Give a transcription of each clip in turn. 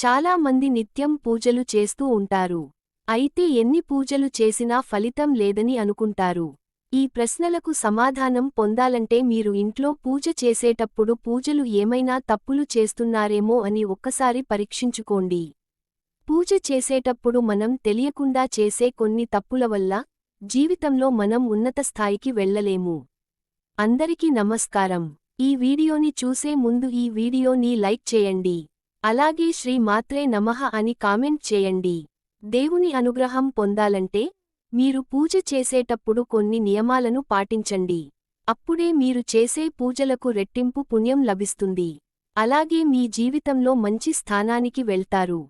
చాలా మంది నిత్యం పూజలు చేస్తూ ఉంటారు. అయితే ఎన్ని పూజలు చేసినా ఫలితం లేదని అనుకుంటారు. ఈ ప్రశ్నలకు సమాధానం పొందాలంటే మీరు ఇంట్లో పూజ చేసేటప్పుడు పూజలు ఏమైనా తప్పులు చేస్తున్నారేమో అని ఒక్కసారి పరీక్షించుకోండి. పూజ చేసేటప్పుడు మనం తెలియకుండా చేసే కొన్ని తప్పుల వల్ల జీవితంలో మనం ఉన్నత స్థాయికి వెళ్ళలేము. అందరికీ నమస్కారం. ఈ వీడియోని చూసే ముందు ఈ వీడియోని లైక్ చేయండి. అలాగే శ్రీ మాత్రే నమః అని కామెంట్ చేయండి. దేవుని అనుగ్రహం పొందాలంటే మీరు పూజ చేసేటప్పుడు కొన్ని నియమాలను పాటించండి. అప్పుడే మీరు చేసే పూజలకు రెట్టింపు పుణ్యం లభిస్తుంది. అలాగే మీ జీవితంలో మంచి స్థానానికి వెళ్తారు.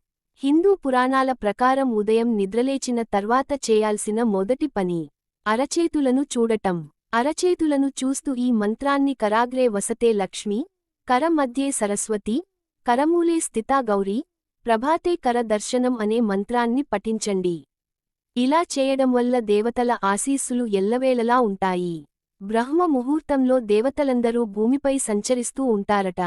హిందూ పురాణాల ప్రకారం ఉదయం నిద్రలేచిన తర్వాత చేయాల్సిన మొదటి పని అరచేతులను చూడటం. అరచేతులను చూస్తూ ఈ మంత్రాన్ని కరాగ్రే వసతే లక్ష్మి, కర మధ్యే సరస్వతి, కరమూలే స్థితా గౌరీ, ప్రభాతే కర దర్శనం అనే మంత్రాన్ని పఠించండి. ఇలా చేయడం వల్ల దేవతల ఆశీస్సులు ఎల్లవేళలా ఉంటాయి. బ్రహ్మ ముహూర్తంలో దేవతలందరూ భూమిపై సంచరిస్తూ ఉంటారట.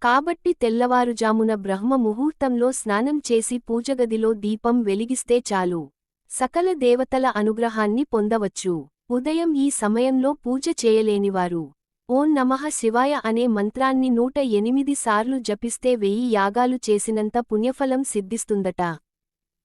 కాబట్టి తెల్లవారుజామున బ్రహ్మ ముహూర్తంలో స్నానం చేసి పూజగదిలో దీపం వెలిగిస్తే చాలు. సకల దేవతల అనుగ్రహాన్ని పొందవచ్చు. ఉదయం ఈ సమయంలో పూజ చేయలేనివారు ఓం నమః శివాయ అనే మంత్రాన్ని 108 సార్లు జపిస్తే 1000 యాగాలు చేసినంత పుణ్యఫలం సిద్ధిస్తుందట.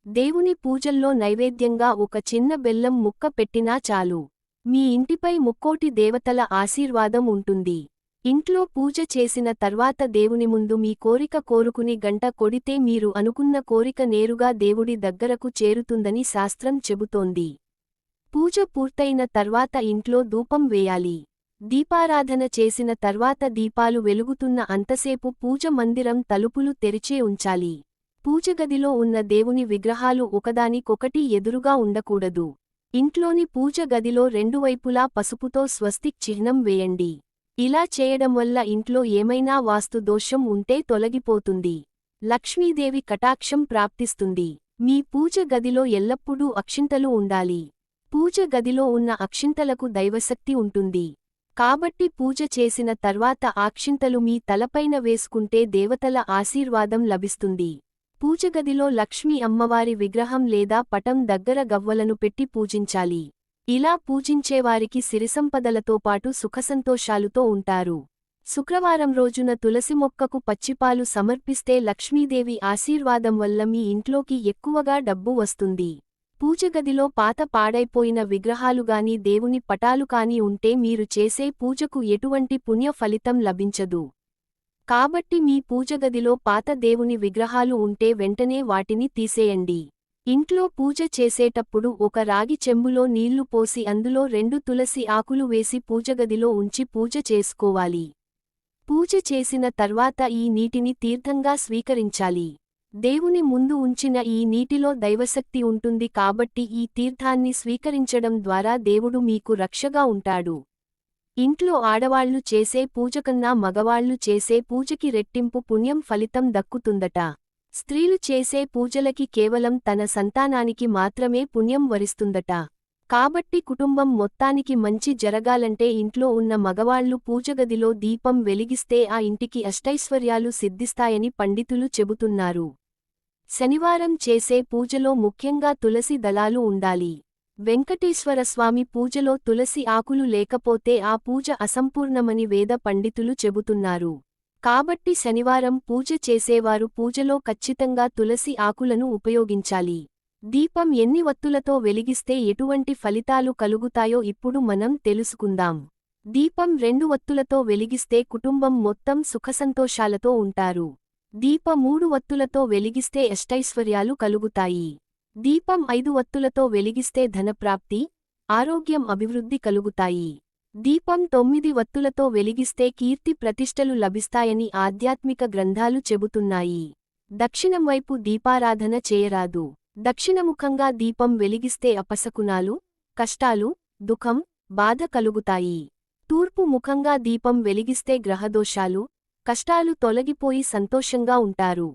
దేవుని పూజల్లో నైవేద్యంగా ఒక చిన్న బెల్లం ముక్క పెట్టినా చాలు. మీ ఇంటిపై ముక్కోటి దేవతల ఆశీర్వాదం ఉంటుంది. ఇంట్లో పూజ చేసిన తర్వాత దేవుని ముందు మీ కోరిక కోరుకుని గంట కొడితే మీరు అనుకున్న కోరిక నేరుగా దేవుడి దగ్గరకు చేరుతుందని శాస్త్రం చెబుతోంది. పూజ పూర్తయిన తర్వాత ఇంట్లో ధూపం వేయాలి. దీపారాధన చేసిన తర్వాత దీపాలు వెలుగుతున్న అంతసేపు పూజ మందిరం తలుపులు తెరిచే ఉంచాలి. పూజగదిలో ఉన్న దేవుని విగ్రహాలు ఒకదానికొకటి ఎదురుగా ఉండకూడదు. ఇంట్లోని పూజ గదిలో రెండు వైపులా పసుపుతో స్వస్తిక్ చిహ్నం వేయండి. ఇలా చేయడం వల్ల ఇంట్లో ఏమైనా వాస్తు దోషం ఉంటే తొలగిపోతుంది. లక్ష్మీదేవి కటాక్షం ప్రాప్తిస్తుంది. మీ పూజ గదిలో ఎల్లప్పుడూ అక్షింతలు ఉండాలి. పూజ గదిలో ఉన్న అక్షింతలకు దైవశక్తి ఉంటుంది. కాబట్టి పూజ చేసిన తర్వాత అక్షింతలు మీ తలపైన వేసుకుంటే దేవతల ఆశీర్వాదం లభిస్తుంది. పూజగదిలో లక్ష్మీ అమ్మవారి విగ్రహం లేదా పటం దగ్గర గవ్వలను పెట్టి పూజించాలి. ఇలా పూజించేవారికి సిరిసంపదలతో పాటు సుఖసంతోషాలుతో ఉంటారు. శుక్రవారం రోజున తులసి మొక్కకు పచ్చిపాలు సమర్పిస్తే లక్ష్మీదేవి ఆశీర్వాదం వల్ల మీ ఇంట్లోకి ఎక్కువగా డబ్బు వస్తుంది. పూజగదిలో పాత పాడైపోయిన విగ్రహాలుగాని దేవుని పటాలు కాని ఉంటే మీరు చేసే పూజకు ఎటువంటి పుణ్య ఫలితం లభించదు. కాబట్టి మీ పూజగదిలో పాత దేవుని విగ్రహాలు ఉంటే వెంటనే వాటిని తీసేయండి. ఇంట్లో పూజ చేసేటప్పుడు ఒక రాగి చెంబులో నీళ్లు పోసి అందులో 2 తులసి ఆకులు వేసి పూజగదిలో ఉంచి పూజ చేసుకోవాలి. పూజ చేసిన తర్వాత ఈ నీటిని తీర్థంగా స్వీకరించాలి. దేవుని ముందు ఉంచిన ఈ నీటిలో దైవశక్తి ఉంటుంది కాబట్టి ఈ తీర్థాన్ని స్వీకరించడం ద్వారా దేవుడు మీకు రక్షగా ఉంటాడు. ఇంట్లో ఆడవాళ్లు చేసే పూజకన్నా మగవాళ్లు చేసే పూజకి రెట్టింపు పుణ్యం ఫలితం దక్కుతుందట. స్త్రీలు చేసే పూజలకి కేవలం తన సంతానానికి మాత్రమే పుణ్యం వరిస్తుందట. కాబట్టి కుటుంబం మొత్తానికి మంచి జరగాలంటే ఇంట్లో ఉన్న మగవాళ్లు పూజగదిలో దీపం వెలిగిస్తే ఆ ఇంటికి అష్టైశ్వర్యాలు సిద్ధిస్తాయని పండితులు చెబుతున్నారు. శనివారం చేసే పూజలో ముఖ్యంగా తులసి దళాలు ఉండాలి. వెంకటేశ్వరస్వామి పూజలో తులసి ఆకులు లేకపోతే ఆ పూజ అసంపూర్ణమని వేద పండితులు చెబుతున్నారు. కాబట్టి శనివారం పూజ చేసేవారు పూజలో ఖచ్చితంగా తులసి ఆకులను ఉపయోగించాలి. దీపం ఎన్ని వత్తులతో వెలిగిస్తే ఎటువంటి ఫలితాలు కలుగుతాయో ఇప్పుడు మనం తెలుసుకుందాం. దీపం 2 వత్తులతో వెలిగిస్తే కుటుంబం మొత్తం సుఖసంతోషాలతో ఉంటారు. దీప 3 వత్తులతో వెలిగిస్తే అష్టైశ్వర్యాలు కలుగుతాయి. దీపం 5 వత్తులతో వెలిగిస్తే ధనప్రాప్తి, ఆరోగ్యం అభివృద్ధి కలుగుతాయి. దీపం 9 వత్తులతో వెలిగిస్తే కీర్తి ప్రతిష్టలు లభిస్తాయని ఆధ్యాత్మిక గ్రంథాలు చెబుతున్నాయి. దక్షిణం వైపు దీపారాధన చేయరాదు. దక్షిణముఖంగా దీపం వెలిగిస్తే అపశకునాలు, కష్టాలు, దుఃఖం, బాధ కలుగుతాయి. తూర్పు ముఖంగా దీపం వెలిగిస్తే గ్రహదోషాలు, కష్టాలు తొలగిపోయి సంతోషంగా ఉంటారు.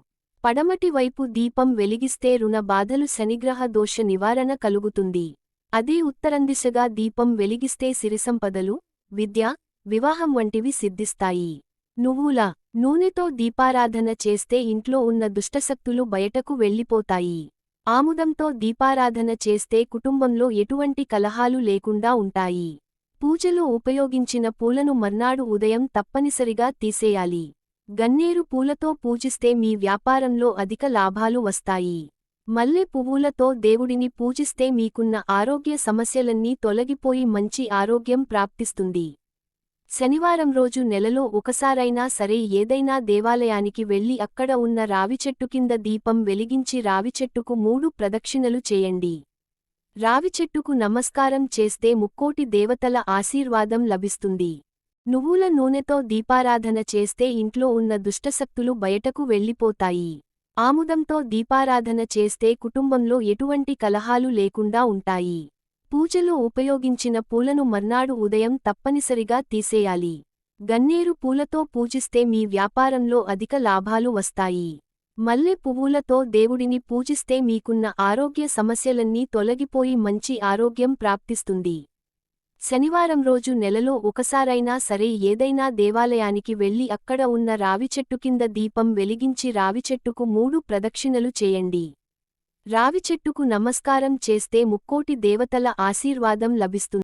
పడమటి వైపు దీపం వెలిగిస్తే రుణ బాధలు శనిగ్రహ దోష నివారణ కలుగుతుంది. అదే ఉత్తరందిశగా దీపం వెలిగిస్తే సిరిసంపదలు, విద్య, వివాహం వంటివి సిద్ధిస్తాయి. నువ్వుల నూనెతో దీపారాధన చేస్తే ఇంట్లో ఉన్న దుష్టశక్తులు బయటకు వెళ్ళిపోతాయి. ఆముదంతో దీపారాధన చేస్తే కుటుంబంలో ఎటువంటి కలహాలు లేకుండా ఉంటాయి. పూజలో ఉపయోగించిన పూలను మర్నాడు ఉదయం తప్పనిసరిగా తీసేయాలి. గన్నేరు పూలతో పూజిస్తే మీ వ్యాపారంలో అధిక లాభాలు వస్తాయి. మల్లె పువ్వులతో దేవుడిని పూజిస్తే మీకున్న ఆరోగ్య సమస్యలన్నీ తొలగిపోయి మంచి ఆరోగ్యం ప్రాప్తిస్తుంది. శనివారం రోజు నెలలో ఒకసారైనా సరే ఏదైనా దేవాలయానికి వెళ్లి అక్కడ ఉన్న రావిచెట్టు కింద దీపం వెలిగించి రావిచెట్టుకు 3 ప్రదక్షిణలు చేయండి. రావిచెట్టుకు నమస్కారం చేస్తే ముక్కోటి దేవతల ఆశీర్వాదం లభిస్తుంది. నువ్వుల నూనెతో దీపారాధన చేస్తే ఇంట్లో ఉన్న దుష్టశక్తులు బయటకు వెళ్ళిపోతాయి. ఆముదంతో దీపారాధన చేస్తే కుటుంబంలో ఎటువంటి కలహాలు లేకుండా ఉంటాయి. పూజలో ఉపయోగించిన పూలను మర్నాడు ఉదయం తప్పనిసరిగా తీసేయాలి. గన్నేరు పూలతో పూజిస్తే మీ వ్యాపారంలో అధిక లాభాలు వస్తాయి. మల్లె పువ్వులతో దేవుడిని పూజిస్తే మీకున్న ఆరోగ్య సమస్యలన్నీ తొలగిపోయి మంచి ఆరోగ్యం ప్రాప్తిస్తుంది. శనివారం రోజు నెలలో ఒకసారైనా సరే ఏదైనా దేవాలయానికి వెళ్లి అక్కడ ఉన్న రావిచెట్టు కింద దీపం వెలిగించి రావిచెట్టుకు 3 ప్రదక్షిణలు చేయండి. రావిచెట్టుకు నమస్కారం చేస్తే ముక్కోటి దేవతల ఆశీర్వాదం లభిస్తుంది.